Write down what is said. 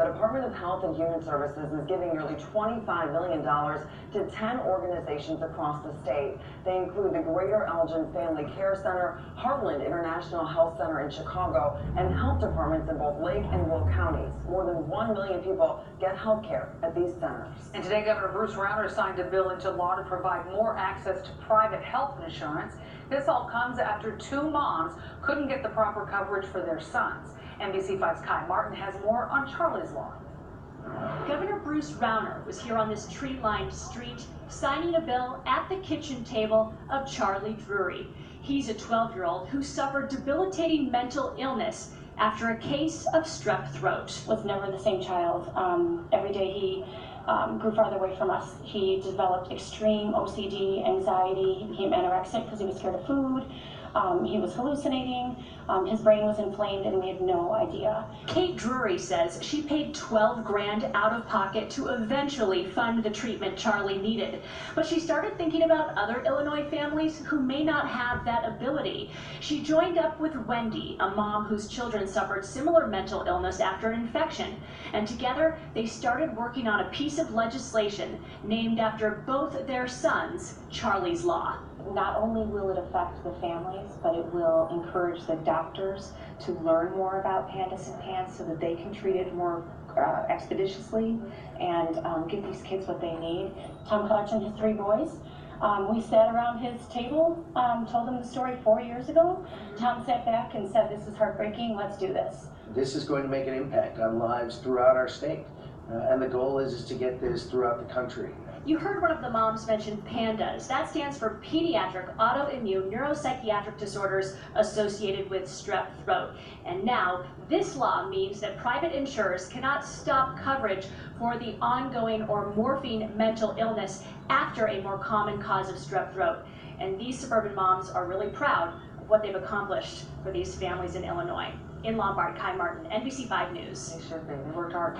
The Department of Health and Human Services is giving nearly $25 million to 10 organizations across the state. They include the Greater Elgin Family Care Center, Heartland International Health Center in Chicago, and health departments in both Lake and Will counties. More than 1 million people get health care at these centers. And today, Governor Bruce Rauner signed a bill into law to provide more access to private health insurance. This all comes after 2 moms couldn't get the proper coverage for their sons. NBC5's Kai Martin has more on Charlie's Law. Governor Bruce Rauner was here on this tree-lined street signing a bill at the kitchen table of Charlie Drury. He's a 12-year-old who suffered debilitating mental illness after a case of strep throat. Was never the same child. Every day he grew farther away from us. He developed extreme OCD, anxiety. He became anorexic because he was scared of food. He was hallucinating. His brain was inflamed, and we had no idea. Kate Drury says she paid $12 grand out of pocket to eventually fund the treatment Charlie needed. But she started thinking about other Illinois families who may not have that ability. She joined up with Wendy, a mom whose children suffered similar mental illness after an infection. And together, they started working on a piece of legislation named after both their sons, Charlie's Law. Not only will it affect the families, but it will encourage the doctors to learn more about PANDAS and PANS so that they can treat it more expeditiously and give these kids what they need. Tom Koch and his 3 boys, we sat around his table, told him the story 4 years ago. Tom sat back and said, "This is heartbreaking, let's do this." This is going to make an impact on lives throughout our state. And the goal is to get this throughout the country. You heard one of the moms mention PANDAS. That stands for Pediatric Autoimmune Neuropsychiatric Disorders Associated with Strep Throat. And now, this law means that private insurers cannot stop coverage for the ongoing or morphine mental illness after a more common cause of strep throat. And these suburban moms are really proud of what they've accomplished for these families in Illinois. In Lombard, Kai Martin, NBC5 News. They should be. They worked hard.